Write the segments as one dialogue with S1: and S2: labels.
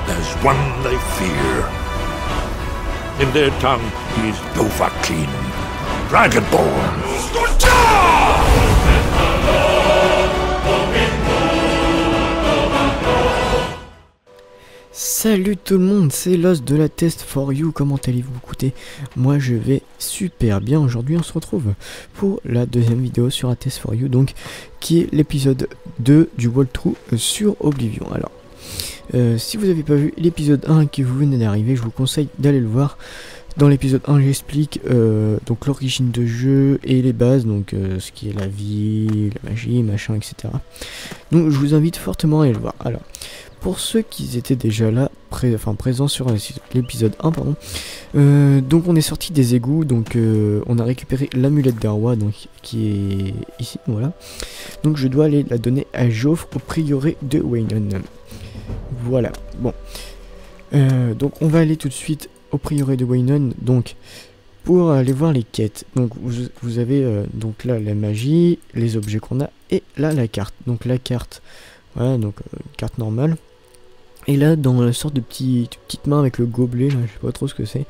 S1: There's one they fear. In their tongue, he is Dovahkiin, Dragonborn.
S2: Salut tout le monde, c'est Lost de la Test for You. Comment allez-vous? Écoutez, moi je vais super bien. Aujourd'hui on se retrouve pour la deuxième vidéo sur la Test for You, donc qui est l'épisode 2 du walkthrough sur Oblivion. Alors si vous n'avez pas vu l'épisode 1 qui vous venez d'arriver, je vous conseille d'aller le voir. Dans l'épisode 1 j'explique donc l'origine de jeu et les bases, donc ce qui est la vie, la magie, machin, etc. Donc je vous invite fortement à aller le voir. Alors pour ceux qui étaient déjà là, présents sur l'épisode 1, pardon, donc on est sorti des égouts, donc on a récupéré l'amulette des rois, donc qui est ici, voilà. Donc je dois aller la donner à Joffre au prieuré de Weynon. Voilà, bon. Donc on va aller tout de suite au prieuré de Weynon, donc pour aller voir les quêtes. Donc vous avez donc là la magie, les objets qu'on a, et là la carte. Donc la carte, voilà, donc carte normale. Et là, dans la sorte de petite main avec le gobelet, là, je sais pas trop ce que c'est,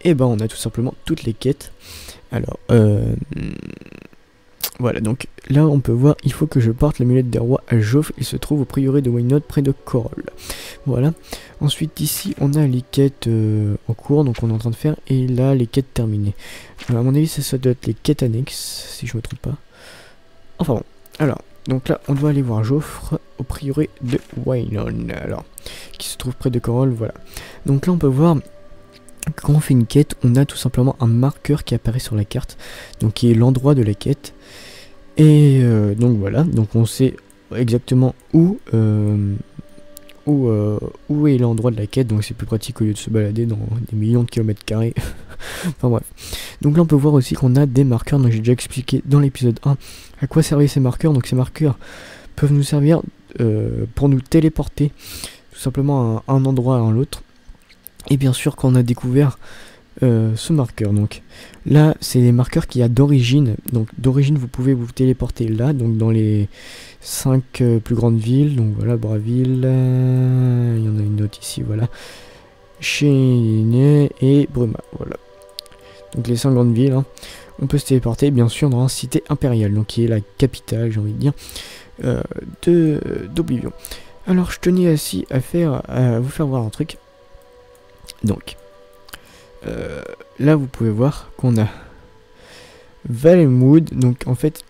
S2: et ben on a tout simplement toutes les quêtes. Alors, voilà, donc là on peut voir, il faut que je porte l'amulette des rois à Joffre, il se trouve au prieuré de Weynon près de Chorol. Voilà, ensuite ici on a les quêtes en cours, donc on est en train de faire, et là les quêtes terminées. Alors, à mon avis ça doit être les quêtes annexes, si je me trompe pas. Enfin bon, alors... donc là, on doit aller voir Joffre au prieuré de Weynon, alors, qui se trouve près de Chorol, voilà. Donc là, on peut voir, quand on fait une quête, on a tout simplement un marqueur qui apparaît sur la carte, donc qui est l'endroit de la quête. Et donc voilà, donc on sait exactement où est l'endroit de la quête, donc c'est plus pratique au lieu de se balader dans des millions de kilomètres carrés. Enfin bref. Donc là on peut voir aussi qu'on a des marqueurs, donc j'ai déjà expliqué dans l'épisode 1 à quoi servaient ces marqueurs. Donc ces marqueurs peuvent nous servir pour nous téléporter tout simplement à un endroit à un autre. Et bien sûr quand on a découvert ce marqueur, donc là c'est les marqueurs qu'il y a d'origine. Donc d'origine vous pouvez vous téléporter là, donc dans les 5 plus grandes villes. Donc voilà, Braville, il y en a une autre ici, voilà, Chéné et Bruma, voilà. Donc les 5 grandes villes, hein. On peut se téléporter bien sûr dans la cité impériale, donc qui est la capitale, j'ai envie de dire, d'Oblivion. Alors je tenais aussi à vous faire voir un truc. Donc là vous pouvez voir qu'on a Valenwood, donc en fait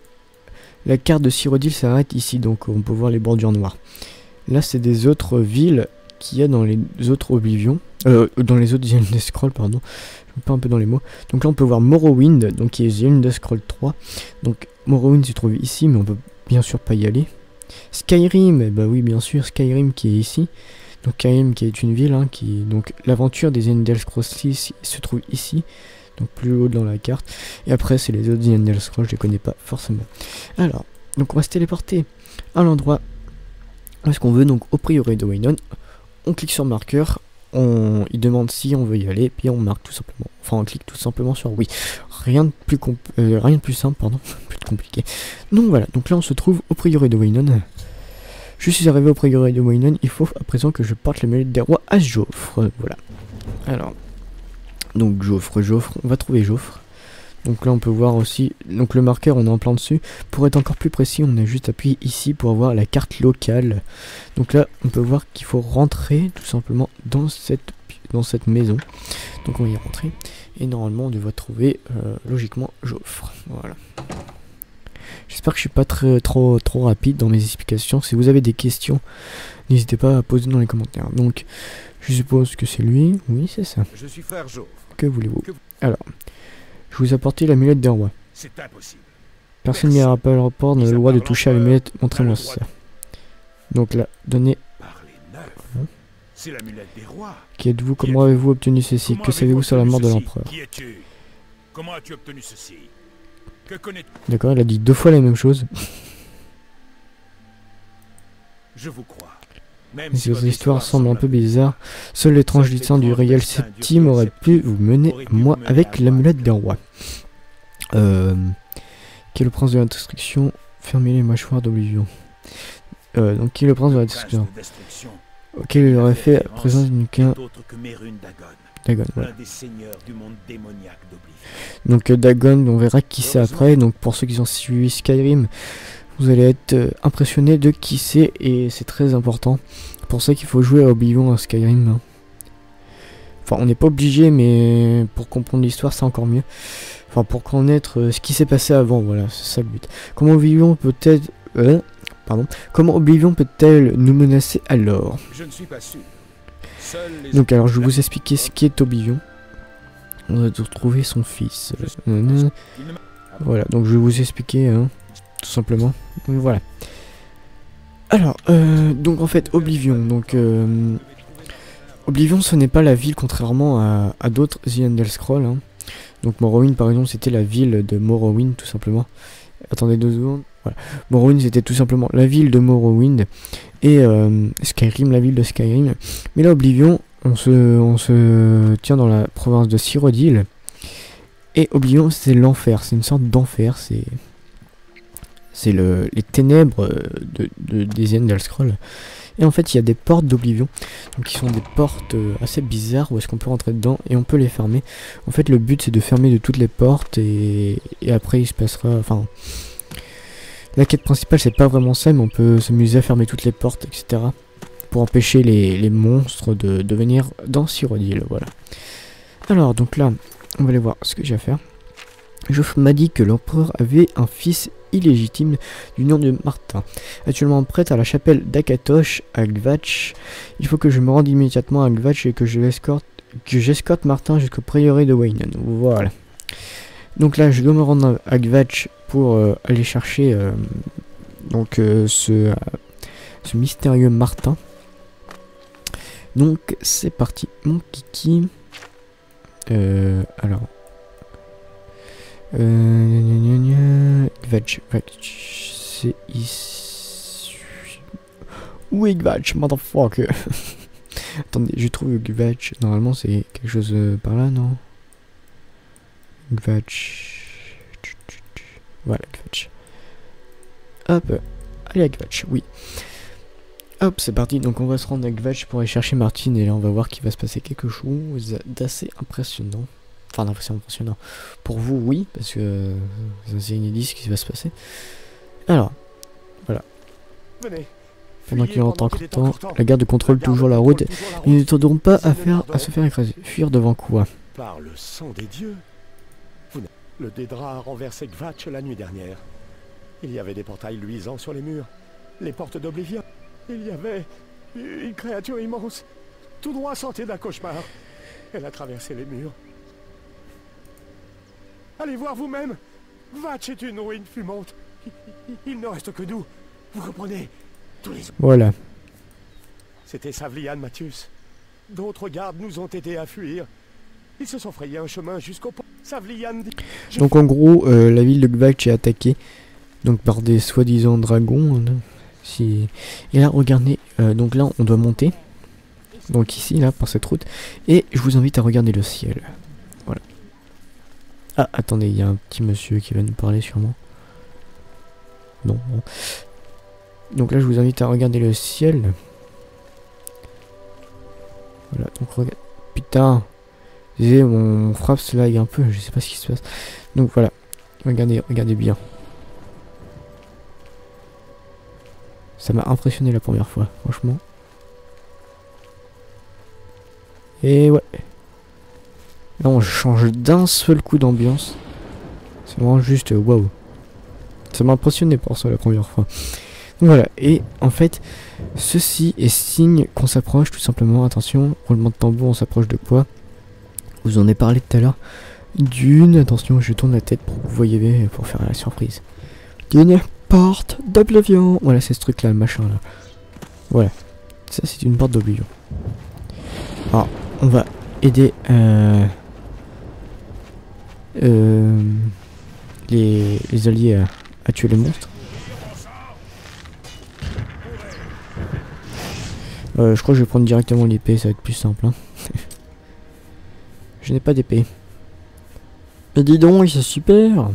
S2: la carte de Cyrodiil s'arrête ici, donc on peut voir les bordures noires. Là c'est des autres villes qu'il y a dans les autres Oblivion, dans les autres The Elder Scrolls, pardon, je me perds un peu dans les mots. Donc là on peut voir Morrowind, donc qui est The Elder Scrolls 3. Donc Morrowind se trouve ici, mais on peut bien sûr pas y aller. Skyrim, eh bah oui bien sûr, Skyrim qui est ici. Donc Skyrim qui est une ville, hein, donc l'aventure des The Elder Scrolls 6 se trouve ici, donc plus haut dans la carte. Et après c'est les autres The Elder Scrolls, je les connais pas forcément. Alors, donc on va se téléporter à l'endroit où est-ce qu'on veut, donc au prieuré de Weynon. On clique sur marqueur, il demande si on veut y aller, puis on marque tout simplement. Enfin on clique tout simplement sur oui. Rien de plus simple, pardon, plus compliqué. Donc voilà, donc là on se trouve au prieuré de Weynon. Je suis arrivé au prieuré de Weynon, il faut à présent que je porte l'amulette des rois à Joffre. Voilà. Alors, donc Joffre, on va trouver Joffre. Donc là on peut voir aussi, donc le marqueur on est en plein dessus. Pour être encore plus précis, on a juste appuyé ici pour avoir la carte locale. Donc là on peut voir qu'il faut rentrer tout simplement dans cette maison. Donc on va y rentrer et normalement on devrait trouver logiquement Joffre. Voilà. J'espère que je suis pas trop rapide dans mes explications. Si vous avez des questions, n'hésitez pas à poser dans les commentaires. Donc je suppose que c'est lui. Oui c'est ça.
S3: Je suis frère Joffre.
S2: Que voulez-vous? Alors, je vous ai apporté l'amulette des rois.
S3: C'est impossible.
S2: Personne n'y aura pas le rapport dans le droit de toucher à l'amulette. Montrez-moi ça. Donc là, donnez.
S3: C'est l'amulette des rois.
S2: Qui êtes-vous? Comment avez-vous obtenu ceci? Que savez-vous sur la mort de l'empereur?
S3: Qui es-tu? Comment as-tu obtenu ceci? Que connais-tu?
S2: D'accord, il a dit 2 fois la même chose.
S3: Je vous crois.
S2: Mais si votre histoire semble un peu bizarre, seul l'étrange destin du réel septime aurait pu vous mener moi avec l'amulette des rois. Qui est le prince de la destruction? Fermez les mâchoires d'Oblivion. Donc qui est le prince de la destruction? auquel il aurait fait présence d'une
S3: D'autre que Mérune Dagon,
S2: Dagon. Voilà.
S3: l'un des seigneurs du monde démoniaque d'Oblivion.
S2: Donc Dagon, on verra qui c'est après. Donc pour ceux qui ont suivi Skyrim, vous allez être impressionné de qui c'est et c'est très important. Pour ça qu'il faut jouer à Oblivion à Skyrim. Hein. Enfin, on n'est pas obligé, mais pour comprendre l'histoire, c'est encore mieux. Enfin, pour connaître ce qui s'est passé avant, voilà, c'est ça le but. Comment Oblivion peut-être... Comment Oblivion peut-elle nous menacer alors?
S3: Je ne suis pas sûr. Seuls les
S2: Donc alors, je vais vous expliquer ce qu'est Oblivion. On va retrouver son fils. Voilà, donc je vais vous expliquer, hein, tout simplement. Donc, voilà. Alors, donc en fait, Oblivion, donc... Oblivion, ce n'est pas la ville, contrairement à d'autres The Elder Scrolls. Hein. Donc Morrowind, par exemple, c'était la ville de Morrowind, tout simplement. Attendez 2 secondes. Voilà. Morrowind, c'était tout simplement la ville de Morrowind. Et Skyrim, la ville de Skyrim. Mais là, Oblivion, on se tient dans la province de Cyrodiil. Et Oblivion, c'est l'enfer. C'est une sorte d'enfer. C'est les ténèbres des Elder Scrolls. Et en fait, il y a des portes d'Oblivion, donc qui sont des portes assez bizarres où est-ce qu'on peut rentrer dedans et on peut les fermer. En fait, le but c'est de fermer de toutes les portes et après il se passera. Enfin, la quête principale c'est pas vraiment ça, mais on peut s'amuser à fermer toutes les portes, etc. pour empêcher les monstres de venir dans Cyrodiil. Voilà. Alors, donc là, on va aller voir ce que j'ai à faire. Joffre m'a dit que l'empereur avait un fils illégitime du nom de Martin, actuellement prêtre à la chapelle d'Akatosh à Gvatch. Il faut que je me rende immédiatement à Gvatch et que j'escorte Martin jusqu'au prieuré de Waynon. Voilà. Donc là, je dois me rendre à Gvatch pour aller chercher ce mystérieux Martin. Donc c'est parti, mon kiki. Alors. Gvatch, c'est ici. Où est Gvatch, motherfucker? Attendez, je trouve Gvatch. Normalement, c'est quelque chose par là, non? Gvatch. Voilà, Gvatch. Hop, allez à Gvatch, oui. Hop, c'est parti. Donc, on va se rendre à Gvatch pour aller chercher Martin. Et là, on va voir qu'il va se passer quelque chose d'assez impressionnant. Enfin, c'est impressionnant. Pour vous, oui, parce que c'est inédit ce qui va se passer. Alors, voilà. Pendant qu'il est encore temps, la garde contrôle toujours la route. Ils ne tarderont pas à se faire écraser. Fuir devant quoi?
S4: Par le sang des dieux. Le Dédra a renversé Gvatch la nuit dernière. Il y avait des portails luisants sur les murs. Les portes d'Oblivion. Il y avait une créature immense. Tout droit sortie d'un cauchemar. Elle a traversé les murs. Allez voir vous-même. Gvatch est une ruine fumante. Il ne reste que nous. Vous comprenez? Tous les...
S2: Voilà.
S4: C'était Savlian, Mathius. D'autres gardes nous ont aidés à fuir. Ils se sont frayés un chemin jusqu'au pont. Savlian...
S2: Donc en gros, la ville de Gvatch est attaquée donc par des soi-disant dragons. Et là, regardez. Donc là, on doit monter. Donc ici, là, par cette route. Et je vous invite à regarder le ciel. Voilà. Ah, attendez, il y a un petit monsieur qui va nous parler sûrement. Non, bon. Donc là, je vous invite à regarder le ciel. Voilà, donc regarde. Putain. Mon frappe se lag un peu, je sais pas ce qui se passe. Donc voilà. Regardez bien. Ça m'a impressionné la première fois, franchement. Et ouais. Là, on change d'un seul coup d'ambiance. C'est vraiment juste waouh. Ça m'a impressionné pour ça la première fois. Donc voilà, et en fait, ceci est signe qu'on s'approche tout simplement. Attention, roulement de tambour, on s'approche de quoi? Vous en ai parlé tout à l'heure. D'une, attention, je tourne la tête pour que vous voyez, pour faire la surprise. D'une porte d'Oblivion. Voilà, c'est ce truc là, le machin là. Voilà, ça c'est une porte d'Oblivion. Alors, on va aider les alliés à tuer les monstres. Je crois que je vais prendre directement l'épée, ça va être plus simple. Hein. Je n'ai pas d'épée. Mais dis donc, c'est super.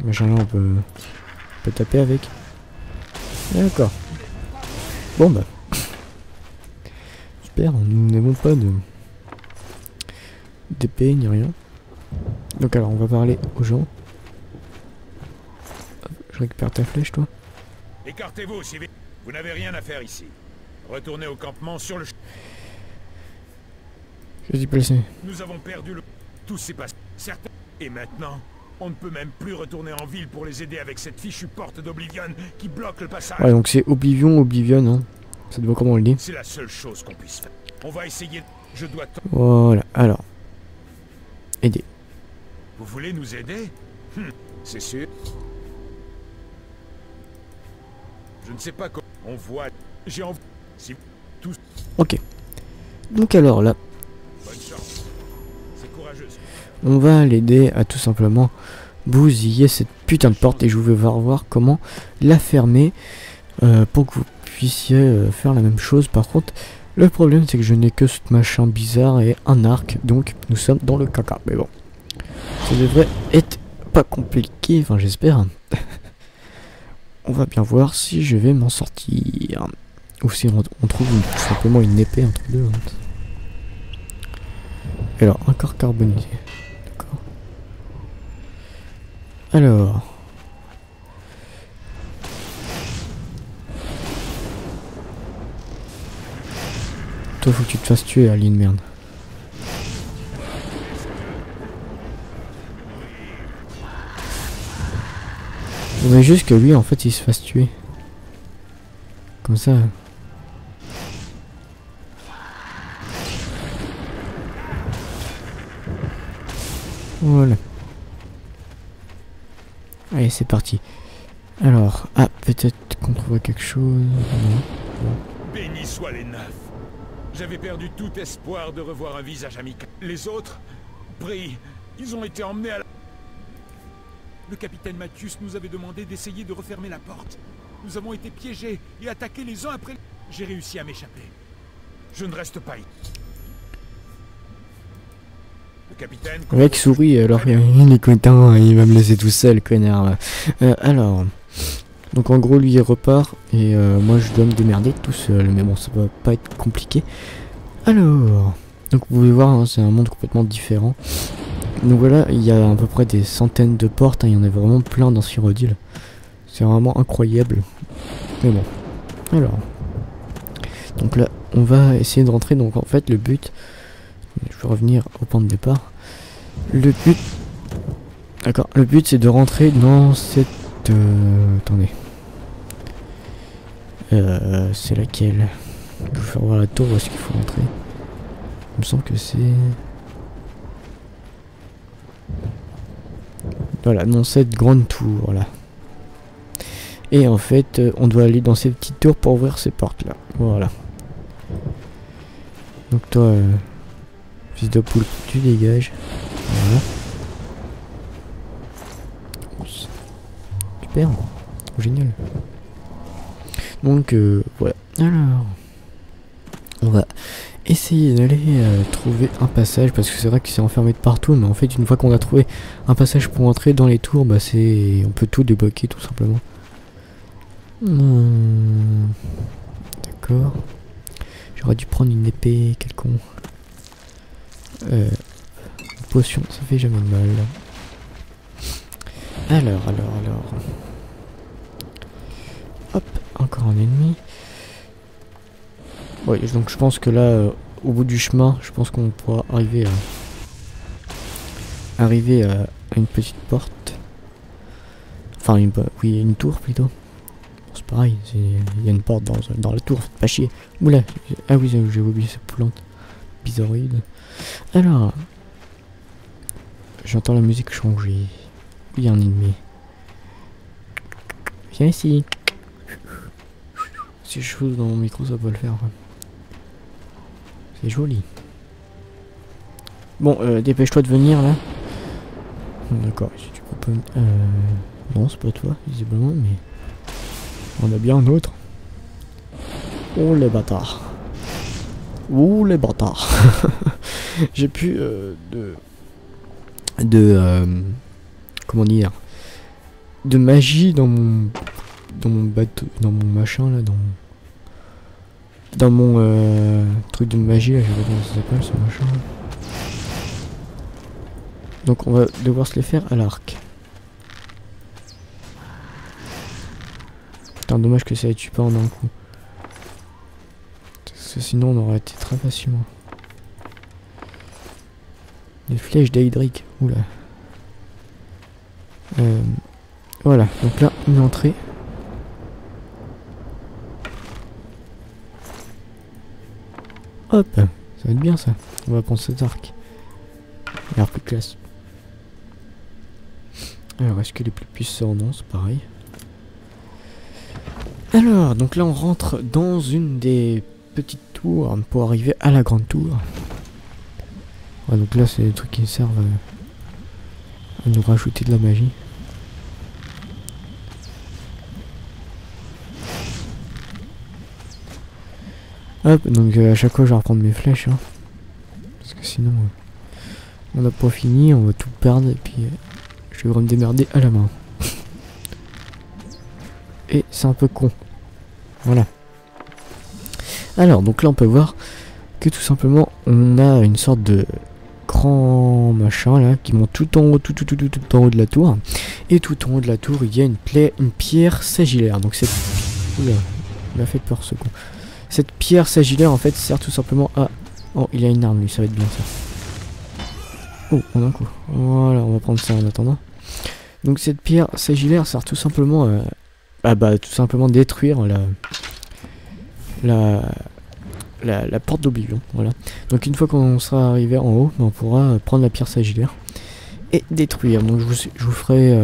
S2: Machin là, on peut taper avec. D'accord. Bon bah. Super, nous n'avons pas de d'épée ni rien. Donc alors on va parler aux gens. Hop, je récupère ta flèche toi.
S3: Écartez-vous, si vous n'avez rien à faire ici. Retournez au campement sur le...
S2: Je suis placé.
S3: Nous avons perdu le... Tout s'est passé. Certains... Et maintenant, on ne peut même plus retourner en ville pour les aider avec cette fichue porte d'Oblivion qui bloque le passage.
S2: Ouais donc c'est Oblivion, hein. Ça doit comment on le dit.
S3: C'est la seule chose qu'on puisse faire. On va essayer... Je dois...
S2: Voilà, alors. Aider.
S3: Vous voulez nous aider? C'est sûr. Je ne sais pas comment... On voit... J'ai envie... Si... Tous...
S2: Ok. Donc alors là,
S3: Bonne chance. C'est courageux.
S2: on va l'aider à tout simplement bousiller cette putain de porte et je vais voir comment la fermer pour que vous puissiez faire la même chose. Par contre, le problème c'est que je n'ai que ce machin bizarre et un arc, donc nous sommes dans le caca. Mais bon, ça devrait être pas compliqué, enfin j'espère. On va bien voir si je vais m'en sortir. Ou si on trouve tout simplement une épée entre deux. Hein. Alors, un corps carbonisé. D'accord. Alors. Toi, faut que tu te fasses tuer, Aline, merde. Mais juste que lui, en fait, il se fasse tuer. Comme ça. Voilà. Allez, c'est parti. Alors, ah, peut-être qu'on trouvera quelque chose. Non.
S3: Bénis soient les neufs. J'avais perdu tout espoir de revoir un visage amical. Les autres, pris, ils ont été emmenés à la... Le capitaine Mathius nous avait demandé d'essayer de refermer la porte. Nous avons été piégés et attaqués les uns après les... J'ai réussi à m'échapper. Je ne reste pas ici. Le capitaine...
S2: Le mec sourit alors il est content, il va me laisser tout seul, connard. Alors, donc en gros lui il repart et moi je dois me démerder tout seul, mais bon ça va pas être compliqué. Alors, donc vous pouvez voir, hein, c'est un monde complètement différent. Donc voilà, il y a à peu près des centaines de portes, hein, il y en a vraiment plein dans Cyrodiil. C'est vraiment incroyable. Mais bon, alors, donc là on va essayer de rentrer, donc en fait le but... Je vais revenir au point de départ. Le but... D'accord, le but c'est de rentrer dans cette... attendez. C'est laquelle? Je vais faire voir la tour où est-ce qu'il faut rentrer. Il me semble que c'est... Voilà, dans cette grande tour là. Et en fait, on doit aller dans ces petites tours pour ouvrir ces portes là. Voilà. Donc toi... fils de poule, tu dégages. Voilà. Super. Génial. Donc voilà. Alors, on va essayer d'aller trouver un passage parce que c'est vrai que c'est enfermé de partout, mais en fait une fois qu'on a trouvé un passage pour entrer dans les tours, bah c'est, on peut tout débloquer tout simplement. D'accord. J'aurais dû prendre une épée quelconque. Potion, ça fait jamais de mal. Alors. Hop, encore un ennemi. Ouais, donc je pense que là, au bout du chemin, je pense qu'on pourra arriver à une petite porte. Enfin, une tour plutôt. Bon, c'est pareil, il y a une porte dans la tour, faites pas chier. Oula, ah oui, j'ai oublié cette plante bizarroïde. Alors, j'entends la musique changer. Il y a un ennemi. Viens ici. Si je chose dans mon micro, ça peut le faire. C'est joli. Bon, dépêche-toi de venir là. D'accord, si tu peux pas... non, c'est pas toi, visiblement, mais... On a bien un autre. Oh les bâtards. Ouh les bâtards. J'ai plus comment dire, de magie dans mon bateau, dans mon machin là, dans mon truc de magie là, je sais pas comment ça s'appelle ce machin là. Donc on va devoir se les faire à l'arc. Putain, dommage que ça ne tue pas en un coup. Parce que sinon on aurait été très facilement. Les flèches d'Aedric, oula. Voilà, donc là une entrée. Hop, ça va être bien ça. On va prendre cet arc. Il a plus de classe. Alors, est-ce que les plus puissants? Non, c'est pareil. Alors, donc là on rentre dans une des petites tours pour arriver à la grande tour. Ouais, donc là c'est des trucs qui servent à nous rajouter de la magie. Hop, donc à chaque fois je vais reprendre mes flèches. Hein, parce que sinon on n'a pas fini, on va tout perdre et puis je vais me démerder à la main. Et c'est un peu con. Voilà. Alors, donc là on peut voir que tout simplement on a une sorte de grand machin là qui monte tout en haut, tout en haut de la tour. Et tout en haut de la tour il y a une pierre sagillaire. Donc cette... Oula, il m'a fait peur ce con. Cette pierre sagillaire en fait sert tout simplement à... Oh, il a une arme lui, ça va être bien ça. Oh, en un coup. Voilà, on va prendre ça en attendant. Donc cette pierre sagillaire sert tout simplement tout simplement détruire la porte d'Oblivion. Voilà. Donc une fois qu'on sera arrivé en haut, on pourra prendre la pierre sagillaire et détruire. Donc je vous ferai,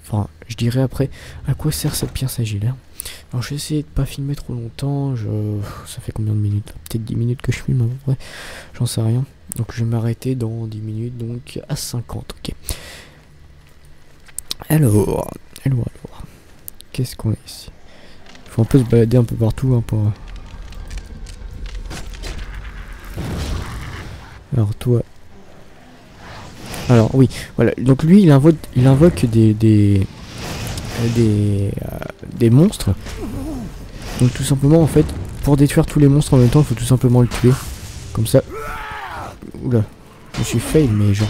S2: enfin je dirai après à quoi sert cette pierre sagillaire. Alors je vais essayer de pas filmer trop longtemps. Ça fait combien de minutes? Peut-être 10 minutes que je filme à peu près. J'en sais rien. Donc je vais m'arrêter dans 10 minutes, donc à 50. Ok. Alors. Qu'est-ce qu'on a ici? Il faut un peu se balader un peu partout hein, pour... Alors toi... Alors oui, voilà. Donc lui il invoque des monstres. Donc tout simplement en fait, pour détruire tous les monstres en même temps, il faut tout simplement le tuer. Comme ça. Oula, je suis fail mais genre...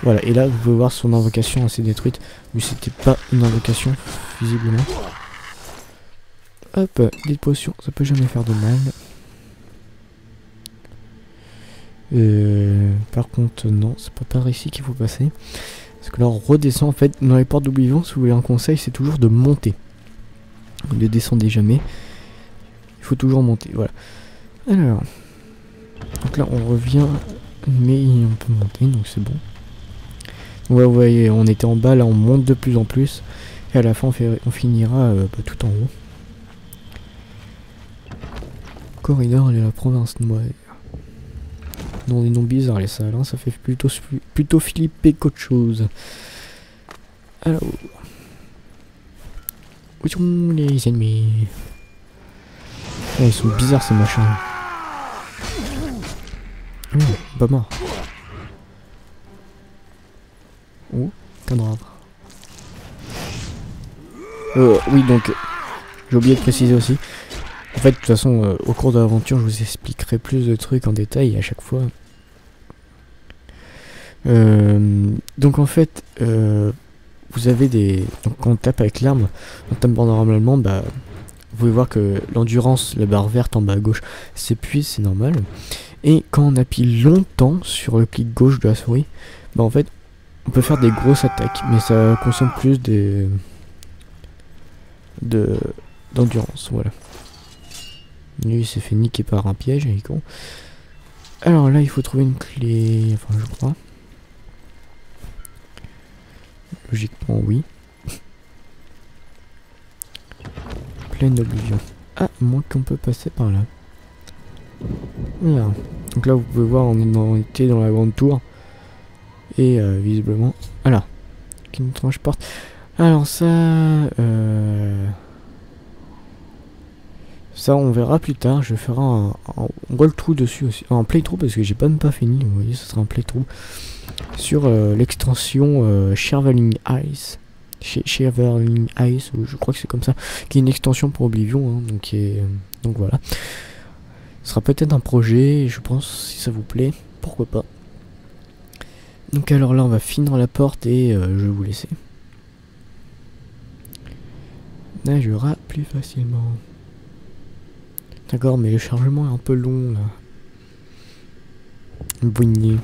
S2: Voilà, et là vous pouvez voir son invocation assez détruite. Mais c'était pas une invocation, visiblement. Hop, des potions, ça peut jamais faire de mal. Par contre, non, c'est pas par ici qu'il faut passer. Parce que là on redescend en fait. Dans les portes d'Oblivion, si vous voulez un conseil, c'est toujours de monter. Ne descendez jamais. Il faut toujours monter, voilà. Alors. Donc là on revient. Mais on peut monter, donc c'est bon. Ouais, vous voyez, on était en bas, là on monte de plus en plus. Et à la fin on finira tout en haut. Corridor de la province noire. Dans des noms bizarres les salles, hein, ça fait plutôt flipper qu'autre chose. Alors. Où sont les ennemis? Oh, ils sont bizarres ces machins. Pas mort. Oh, cadavre. Oui, donc, j'ai oublié de préciser aussi. En fait, de toute façon, au cours de l'aventure, je vous expliquerai plus de trucs en détail à chaque fois. Donc, en fait, vous avez des... Donc, quand on tape avec l'arme, on tape normalement, bah, vous pouvez voir que l'endurance, la barre verte en bas à gauche, s'épuise, c'est normal. Et quand on appuie longtemps sur le clic gauche de la souris, bah, en fait, on peut faire des grosses attaques, mais ça consomme plus d'endurance, voilà. Lui il s'est fait niquer par un piège, il est con. Alors là il faut trouver une clé, enfin je crois. Logiquement oui. Pleine d'Oblivion. Ah, moins qu'on peut passer par là. Voilà. Donc là vous pouvez voir on était dans la grande tour. Et visiblement... Voilà. Qu'une tranche porte. Alors ça... Ça on verra plus tard. Je ferai un roll-through dessus aussi. Un playthrough parce que j'ai même pas fini. Vous voyez, ce sera un playthrough sur l'extension Shervaling Ice. Shivering Ice, ou je crois que c'est comme ça, qui est une extension pour Oblivion, hein, donc voilà. Ce sera peut-être un projet, je pense, si ça vous plaît, pourquoi pas. Donc alors là, on va finir la porte et je vais vous laisser. Nagera plus facilement. D'accord, mais le chargement est un peu long là. Bougné.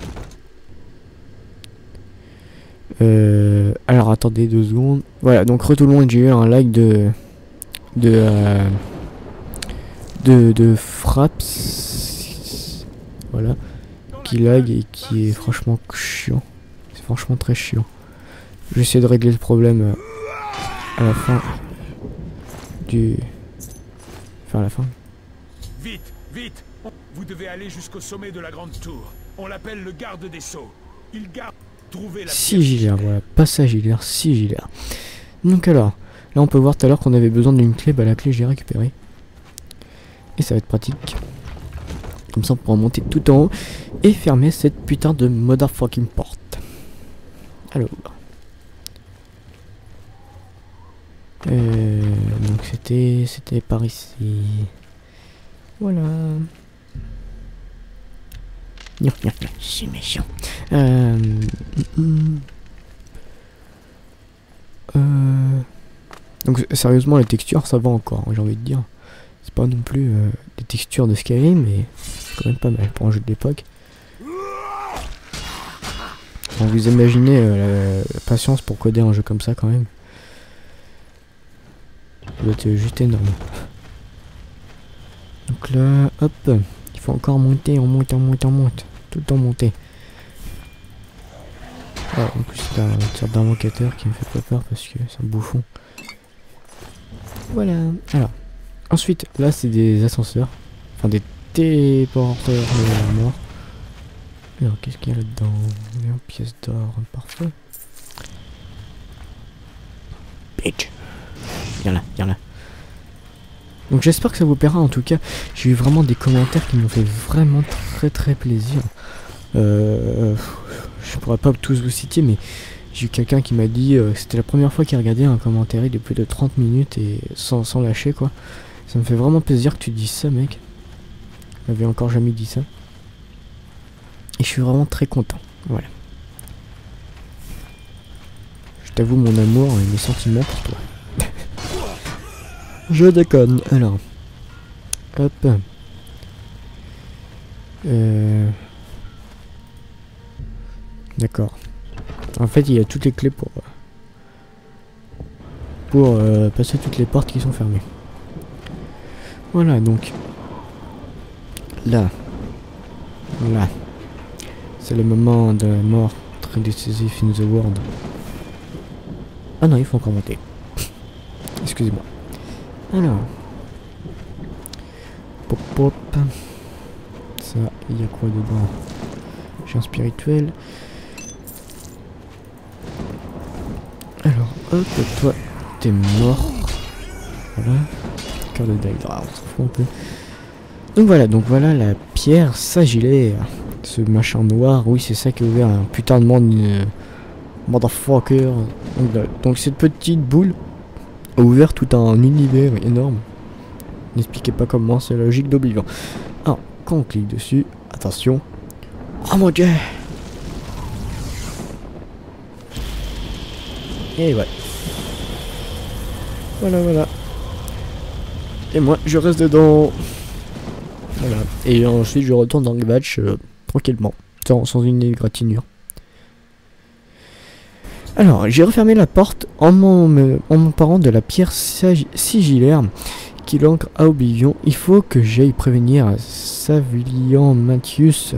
S2: Alors attendez 2 secondes. Voilà, donc tout le monde, j'ai eu un like de Fraps. Voilà. Qui lag et qui est franchement chiant. C'est franchement très chiant. Je vais essayer de régler le problème à la fin du... Enfin à la fin.
S3: Vite, vite! Vous devez aller jusqu'au sommet de la grande tour. On l'appelle le garde des sceaux. Il garde... Trouvez la...
S2: Sigillaire, voilà. Passage hilaire, sigillaire. Donc alors, là on peut voir tout à l'heure qu'on avait besoin d'une clé. Bah la clé j'ai récupéré. Et ça va être pratique. Comme ça on pourra monter tout en haut et fermer cette putain de motherfucking porte. Alors. Donc c'était par ici. Voilà. Non, c'est méchant. Donc sérieusement les textures ça va encore, j'ai envie de dire. C'est pas non plus des textures de Skyrim, mais c'est quand même pas mal pour un jeu de l'époque. Vous imaginez la patience pour coder un jeu comme ça quand même. Ça doit être juste énorme. Donc là, hop, il faut encore monter, on monte. Tout le temps monter. Ah, en plus c'est un sorte d'invocateur qui me fait pas peur parce que c'est un bouffon. Voilà. Alors, ensuite, là c'est des ascenseurs. Enfin des téléporteurs morts. Alors qu'est-ce qu'il y a là-dedans? Une pièce d'or, parfait. Bitch. Viens là. Donc j'espère que ça vous plaira en tout cas. J'ai eu vraiment des commentaires qui m'ont fait vraiment très plaisir. Je pourrais pas tous vous citer, mais j'ai eu quelqu'un qui m'a dit c'était la première fois qu'il regardait un commentaire de plus de 30 minutes et sans lâcher quoi. Ça me fait vraiment plaisir que tu dises ça mec. Je m'avais encore jamais dit ça. Et je suis vraiment très content. Voilà. Je t'avoue mon amour et mes sentiments pour toi. Je déconne. Alors. Hop. D'accord. En fait, il y a toutes les clés pour passer toutes les portes qui sont fermées. Voilà, donc. Là. C'est le moment de la mort très décisif in the world. Ah non, il faut encore monter. Excusez-moi. Alors. Pop. Ça, il y a quoi dedans? J'ai un spirituel. Alors, hop, toi, t'es mort. Voilà. Cœur de Daedra, on s'en fout un peu. Donc voilà la pierre sagillaire. Ce machin noir, oui, c'est ça qui a ouvert un putain de monde. Motherfucker. Donc cette petite boule a ouvert tout un univers énorme. N'expliquez pas comment, c'est la logique d'Oblivion. Alors, quand on clique dessus, attention. Oh mon dieu! Et ouais. Voilà. Et moi, je reste dedans. Voilà. Et ensuite, je retourne dans le batch tranquillement, sans une égratignure. Alors, j'ai refermé la porte en m'emparant de la pierre sigillaire qui l'ancre à Oblivion. Il faut que j'aille prévenir Savilian Mathius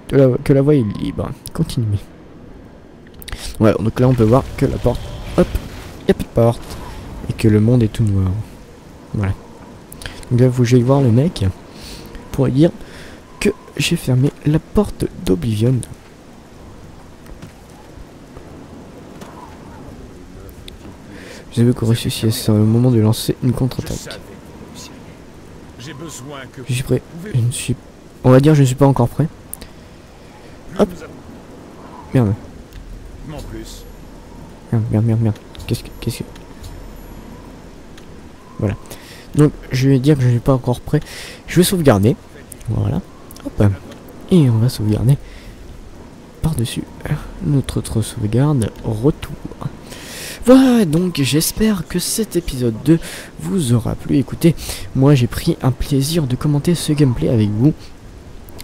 S2: que la voie est libre. Continuez. Voilà, donc là on peut voir que la porte, hop, il n'y a plus de porte. Et que le monde est tout noir. Voilà. Donc là, il faut que j'aille voir le mec pour dire que j'ai fermé la porte d'Oblivion. Vous avez réussi, c'est le moment de lancer une contre-attaque. Je suis prêt. On va dire je ne suis pas encore prêt. Hop. Merde. Merde. qu'est-ce que... Voilà. Donc je vais dire que je n'ai pas encore prêt. Je vais sauvegarder. Voilà. Hop. Et on va sauvegarder par-dessus notre autre sauvegarde. Retour. Voilà, donc j'espère que cet épisode 2 vous aura plu. Écoutez, moi j'ai pris un plaisir de commenter ce gameplay avec vous.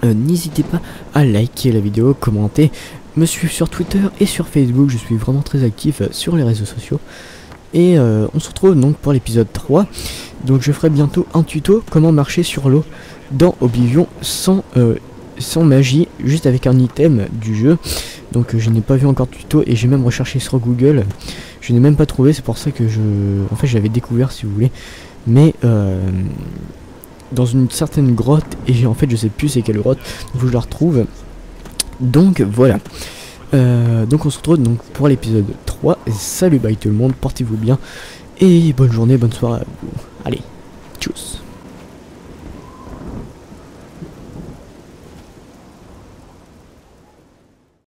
S2: N'hésitez pas à liker la vidéo, commenter, me suivre sur Twitter et sur Facebook. Je suis vraiment très actif sur les réseaux sociaux. Et on se retrouve donc pour l'épisode 3. Donc je ferai bientôt un tuto comment marcher sur l'eau dans Oblivion sans magie, juste avec un item du jeu. Donc je n'ai pas vu encore de tuto et j'ai même recherché sur Google. Je n'ai même pas trouvé, c'est pour ça que en fait je l'avais découvert si vous voulez. Mais dans une certaine grotte, et en fait je sais plus c'est quelle grotte, il faut que je la retrouve. Donc voilà. Donc on se retrouve donc pour l'épisode 3. Salut, bye tout le monde, portez-vous bien. Et bonne journée, bonne soirée à vous. Allez.